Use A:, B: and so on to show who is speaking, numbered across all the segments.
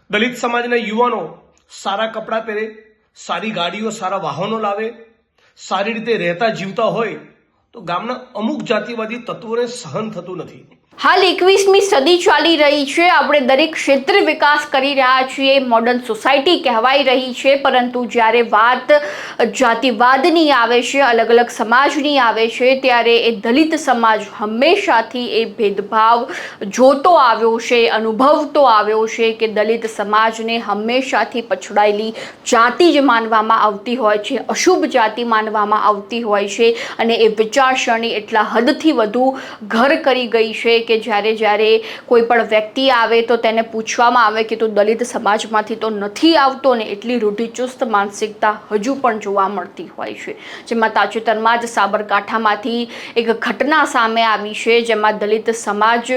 A: દલિત સમાજના યુવાનો સારા કપડાં પહેરે, સારી ગાડીઓ, સારા વાહનો લાવે, સારી રીતે રહેતા જીવતા હોય તો ગામના અમુક જાતિવાદી તત્વોને સહન થતું નથી।
B: હાલ 21મી સદી ચાલી રહી છે। આપણે દરેક ક્ષેત્રે વિકાસ કરી રહ્યા છીએ, મોડર્ન સોસાયટી કહેવાઈ રહી છે, પરંતુ જ્યારે વાત જાતિવાદની આવે છે, અલગ અલગ સમાજની આવે છે, ત્યારે એ દલિત સમાજ હંમેશાથી એ ભેદભાવ જોતો આવ્યો છે, અનુભવતો આવ્યો છે કે દલિત સમાજને હંમેશાથી પછડાયેલી જાતિ જ માનવામાં આવતી હોય છે, અશુભ જાતિ માનવામાં આવતી હોય છે, અને એ વિચારસરણી એટલા હદથી વધુ ઘર કરી ગઈ છે કે જ્યારે કોઈ પણ વ્યક્તિ આવે તો તેને પૂછવામાં આવે કે તું દલિત સમાજમાંથી તો નથી આવતો ને, એટલી રૂઢિચુસ્ત માનસિકતા હજુ પણ જોવા મળતી હોય છે। જેમાં તાજેતરમાં જ સાબરકાંઠામાંથી એક ઘટના સામે આવી છે, જેમાં દલિત સમાજ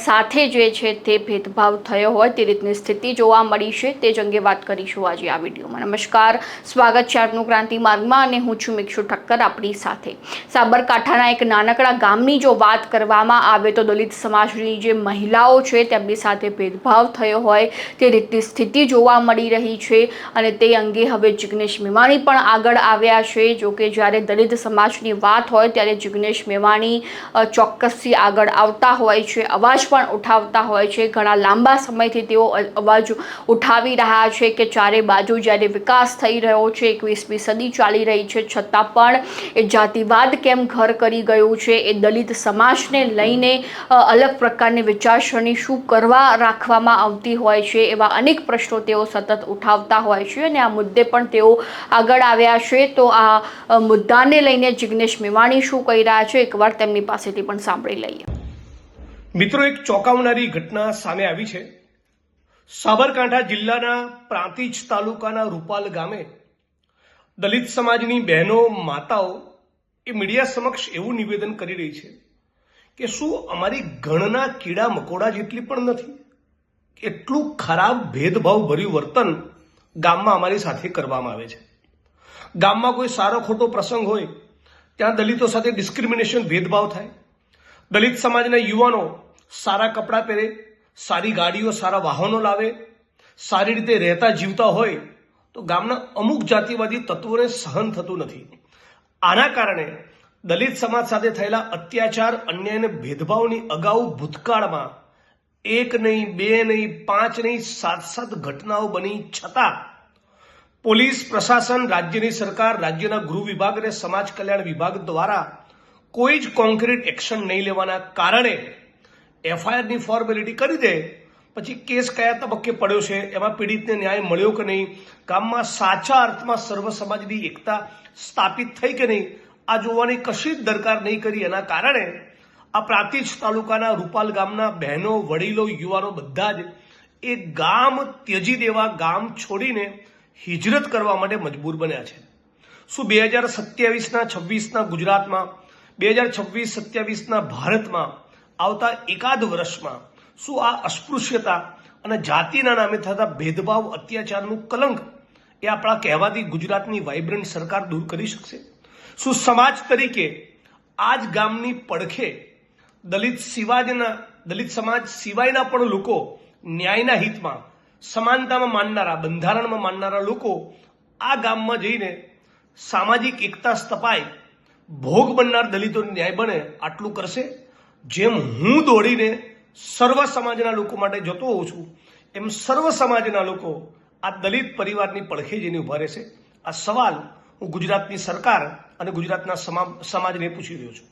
B: સાથે જે છે તે ભેદભાવ થયો હોય તે રીતની સ્થિતિ જોવા મળી છે। તે જ અંગે વાત કરીશું આજે આ વિડીયોમાં। નમસ્કાર, સ્વાગત છે આપનું ક્રાંતિ માર્ગમાં અને હું છું મિક્ષુ ઠક્કર આપણી સાથે। સાબરકાંઠાના એક નાનકડા ગામની જો વાત કરવામાં આવે તો દલિત સમાજની જે મહિલાઓ છે તેમની સાથે ભેદભાવ થયો હોય તે રીતની સ્થિતિ જોવા મળી રહી છે, અને તે અંગે હવે જિગ્નેશ મેવાણી પણ આગળ આવ્યા છે। જો કે જ્યારે દલિત સમાજની વાત હોય ત્યારે જિગ્નેશ મેવાણી ચોક્કસથી આગળ આવતા હોય છે, અવાજ પણ ઉઠાવતા હોય છે। ઘણા લાંબા સમયથી તેઓ અવાજ ઉઠાવી રહ્યા છે કે ચારે બાજુ જ્યારે વિકાસ થઈ રહ્યો છે, 21મી સદી ચાલી રહી છે, છતાં પણ એ જાતિવાદ કેમ ઘર કરી ગયું છે, એ દલિત સમાજને લઈને અલગ પ્રકારની વિચારસરણી શું કરવા રાખવામાં આવતી હોય છે, એવા અનેક પ્રશ્નો તેઓ સતત ઉઠાવતા હોય છે, અને આ મુદ્દે પણ તેઓ આગળ આવ્યા છે। તો આ મુદ્દાને લઈને જિગ્નેશ મેવાણી શું કહી રહ્યા છે, એકવાર તેમની પાસેથી પણ સાંભળી લઈએ।
A: મિત્રો, એક ચોંકાવનારી ઘટના સામે આવી છે। સાબરકાંઠા જિલ્લાના પ્રાંતિજ તાલુકાના રૂપાલ ગામે દલિત સમાજની બહેનો, માતાઓ એ મીડિયા સમક્ષ એવું નિવેદન કરી રહી છે કે શું અમારી ગણના કીડા મકોડા જેટલી પણ નથી? એટલું ખરાબ ભેદભાવ ભર્યું વર્તન ગામમાં અમારી સાથે કરવામાં આવે છે। ગામમાં કોઈ સારો ખોટો પ્રસંગ હોય ત્યાં દલિતો સાથે ડિસ્ક્રિમિનેશન, ભેદભાવ થાય। દલિત સમાજના યુવાનો સારા કપડાં પહેરે, સારી ગાડીઓ, સારા વાહનો લાવે, સારી રીતે રહેતા જીવતા હોય તો ગામના અમુક જાતિવાદી તત્વોને સહન થતું નથી। આના કારણે દલિત સમાજ સાથે થયેલા અત્યાચાર, અન્યાય અને ભેદભાવની અગાઉ ભૂતકાળમાં એક નહીં, બે નહીં, 5 નહીં, 7 ઘટનાઓ બની છતાં પોલીસ પ્રશાસન, રાજ્યની સરકાર, રાજ્યના ગૃહ વિભાગ અને સમાજ કલ્યાણ વિભાગ દ્વારા કોઈ જ કોન્ક્રીટ એક્શન નહીં લેવાના કારણે એફઆઈઆરની ફોર્મેલિટી કરી દે, પછી કેસ કયા તબક્કે પડ્યો છે, એમાં પીડિતને ન્યાય મળ્યો કે નહીં, ગામમાં સાચા અર્થમાં સર્વ સમાજની એકતા સ્થાપિત થઈ કે નહીં, આ જોવાની કશી જ દરકાર નહીં કરી। એના કારણે આ પ્રાંતિજ તાલુકાના રૂપાલ ગામના બહેનો, વડીલો, યુવાનો બધા જ એ ગામ ત્યજી દેવા, ગામ છોડીને હિજરત કરવા માટે મજબૂર બન્યા છે। શું 2027ના 26ના ગુજરાતમાં, 2026-27ના ભારતમાં આવતા એકાદ વર્ષમાં શું આ અસ્પૃશ્યતા અને જાતિના નામે થતા ભેદભાવ, અત્યાચારનું કલંક એ આપણા કહેવાતી ગુજરાતની વાઇબ્રન્ટ સરકાર દૂર કરી શકશે? શું સમાજ તરીકે આ જ ગામની પડખે દલિત સમાજ સિવાયના પણ લોકો, ન્યાયના હિતમાં, સમાનતામાં માનનારા, બંધારણમાં માનનારા લોકો આ ગામમાં જઈને સામાજિક એકતા સ્થપાય, ભોગ બનનાર દલિતોને ન્યાય બને, આટલું કરશે? જેમ હું દોડીને સર્વ સમાજના લોકો માટે જતો હોઉં છું, એમ સર્વ સમાજના લોકો આ દલિત પરિવારની પડખે જઈને ઉભા રહેશે? આ સવાલ હું ગુજરાતની સરકાર અને ગુજરાતના સમાજને પૂછી રહ્યો છું।